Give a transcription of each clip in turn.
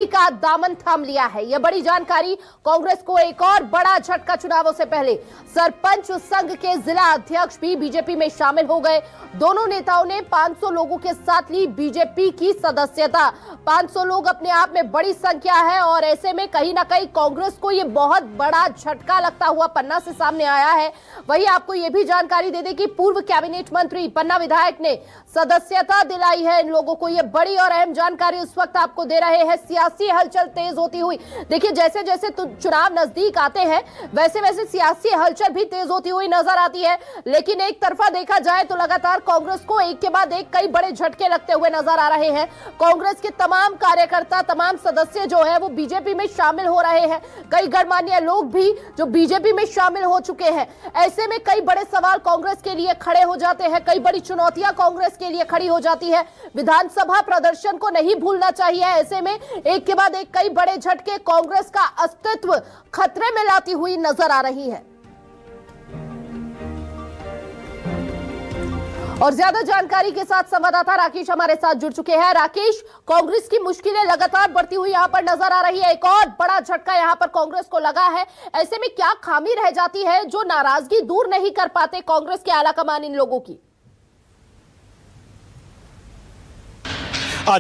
का दामन थाम लिया है। यह बड़ी जानकारी कांग्रेस को एक और बड़ा झटका। चुनावों से पहले सरपंच संघ के जिला अध्यक्ष भी बीजेपी में शामिल हो गए। दोनों नेताओं ने 500 लोगों के साथ ली बीजेपी की सदस्यता। 500 लोग अपने आप में बड़ी संख्या है और ऐसे में कहीं ना कहीं कांग्रेस को यह बहुत बड़ा झटका लगता हुआ पन्ना से सामने आया है। वहीं आपको यह भी जानकारी दे दें कि पूर्व कैबिनेट मंत्री पन्ना विधायक ने सदस्यता दिलाई है इन लोगों को। यह बड़ी और अहम जानकारी उस वक्त आपको दे रहे हैं। सियासी हलचल तेज होती हुई, देखिए जैसे जैसे चुनाव नजदीक आते हैं वैसे वैसे सियासी हलचल भी तेज होती हुई नजर आती है। लेकिन एक तरफा देखा जाए तो लगातार कांग्रेस को एक के बाद एक कई बड़े झटके लगते हुए नजर आ रहे हैं। कांग्रेस के तमाम कार्यकर्ता, तमाम सदस्य जो है वो बीजेपी में शामिल हो रहे हैं। कई गणमान्य लोग भी जो बीजेपी में शामिल हो चुके हैं। ऐसे में कई बड़े सवाल कांग्रेस के लिए खड़े हो जाते हैं, कई बड़ी चुनौतियां कांग्रेस के लिए खड़ी हो जाती है। विधानसभा प्रदर्शन को नहीं भूलना चाहिए। ऐसे में एक के बाद एक कई बड़े झटके कांग्रेस का अस्तित्व खतरे में लाती हुई नजर आ रही है। और ज्यादा जानकारी के साथ संवाददाता राकेश हमारे साथ जुड़ चुके हैं। राकेश, कांग्रेस की मुश्किलें लगातार बढ़ती हुई यहां पर नजर आ रही है। एक और बड़ा झटका यहां पर कांग्रेस को लगा है। ऐसे में क्या खामी रह जाती है जो नाराजगी दूर नहीं कर पाते कांग्रेस के आलाकमान इन लोगों की?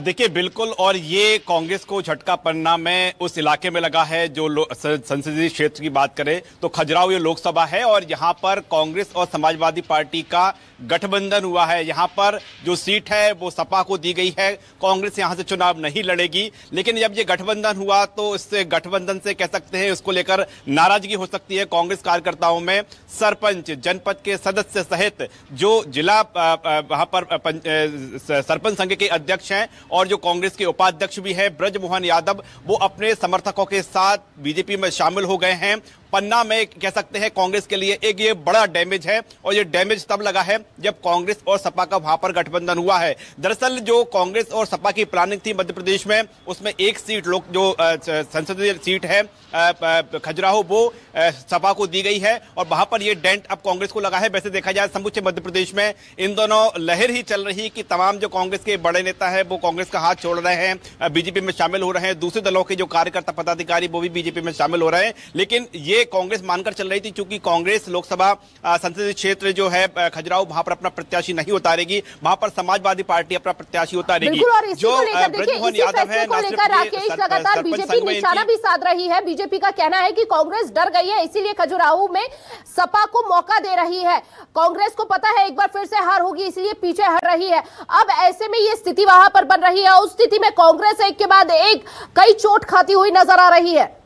देखिए बिल्कुल, और ये कांग्रेस को झटका पन्ना में उस इलाके में लगा है जो संसदीय क्षेत्र की बात करें तो खजुराहो ये लोकसभा है और यहाँ पर कांग्रेस और समाजवादी पार्टी का गठबंधन हुआ है। यहाँ पर जो सीट है वो सपा को दी गई है। कांग्रेस यहाँ से चुनाव नहीं लड़ेगी, लेकिन जब ये गठबंधन हुआ तो इस गठबंधन से कह सकते हैं उसको लेकर नाराजगी हो सकती है कांग्रेस कार्यकर्ताओं में। सरपंच, जनपद के सदस्य सहित जो जिला वहां पर सरपंच संघ के अध्यक्ष हैं और जो कांग्रेस के उपाध्यक्ष भी है ब्रजमोहन यादव, वो अपने समर्थकों के साथ बीजेपी में शामिल हो गए हैं। पन्ना में कह सकते हैं कांग्रेस के लिए एक ये बड़ा डैमेज है और ये डैमेज तब लगा है जब कांग्रेस और सपा का वहां पर गठबंधन हुआ है। दरअसल जो कांग्रेस और सपा की प्लानिंग थी मध्य प्रदेश में, उसमें एक सीट जो संसदीय सीट है खजुराहो वो सपा को दी गई है और वहां पर ये डेंट अब कांग्रेस को लगा है। वैसे देखा जाए समूचे मध्य प्रदेश में इन दोनों लहर ही चल रही कि तमाम जो कांग्रेस के बड़े नेता है वो कांग्रेस का हाथ छोड़ रहे हैं, बीजेपी में शामिल हो रहे हैं। दूसरे दलों के जो कार्यकर्ता पदाधिकारी वो भी बीजेपी में शामिल हो रहे हैं। लेकिन ये कांग्रेस मानकर चल रही थी क्योंकि कांग्रेस लोकसभा संसदीय क्षेत्र जो है खजुराहो वहां पर अपना प्रत्याशी नहीं उतारेगी, वहां पर समाजवादी पार्टी अपना प्रत्याशी उतारेगी। जो ब्रजमोहन यादव है राकेश लगातार बीजेपी निशाना भी साध रही है। बीजेपी का कहना है कि कांग्रेस डर गई है, इसीलिए खजुराहो में सपा को मौका दे रही है। कांग्रेस को पता है एक बार फिर से हार होगी, इसलिए पीछे हट रही है। अब ऐसे में ये स्थिति वहां पर बन रही है। उस स्थिति में कांग्रेस एक के बाद एक कई चोट खाती हुई नजर आ रही है।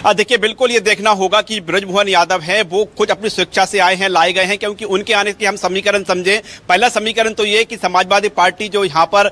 देखिए बिल्कुल ये देखना होगा कि ब्रजमोहन यादव हैं वो खुद अपनी स्वेच्छा से आए हैं, लाए गए हैं, क्योंकि उनके आने के हम समीकरण समझें। पहला समीकरण तो ये कि समाजवादी पार्टी जो यहाँ पर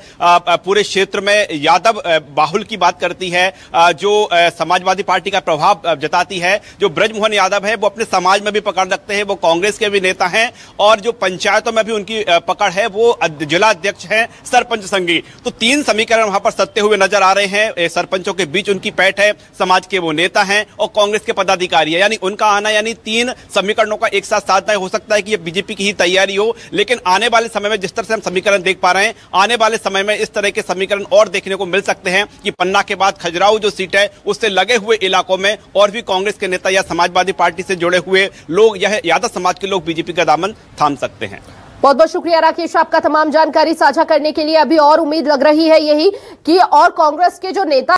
पूरे क्षेत्र में यादव बाहुल की बात करती है, जो समाजवादी पार्टी का प्रभाव जताती है। जो ब्रजमोहन यादव है वो अपने समाज में भी पकड़ रखते हैं, वो कांग्रेस के भी नेता हैं और जो पंचायतों में भी उनकी पकड़ है, वो जिला अध्यक्ष हैं सरपंच संघी। तो तीन समीकरण वहां पर सत्ते हुए नजर आ रहे हैं। सरपंचों के बीच उनकी पैठ है, समाज के वो नेता हैं और कांग्रेस के पदाधिकारी है, यानी उनका आना, यानी तीन समीकरणों का एक साथ साधना। हो सकता है कि ये बीजेपी की ही तैयारी हो, लेकिन आने वाले समय में जिस तरह से हम समीकरण देख पा रहे हैं, आने वाले समय में इस तरह के समीकरण और देखने को मिल सकते हैं कि पन्ना के बाद खजुराहो जो सीट है उससे लगे हुए इलाकों में और भी कांग्रेस के नेता या समाजवादी पार्टी से जुड़े हुए लोग या यादव समाज के लोग बीजेपी का दामन थाम सकते हैं। बहुत बहुत शुक्रिया राकेश आपका तमाम जानकारी साझा करने के लिए। अभी और उम्मीद लग रही है यही कि और कांग्रेस के जो नेता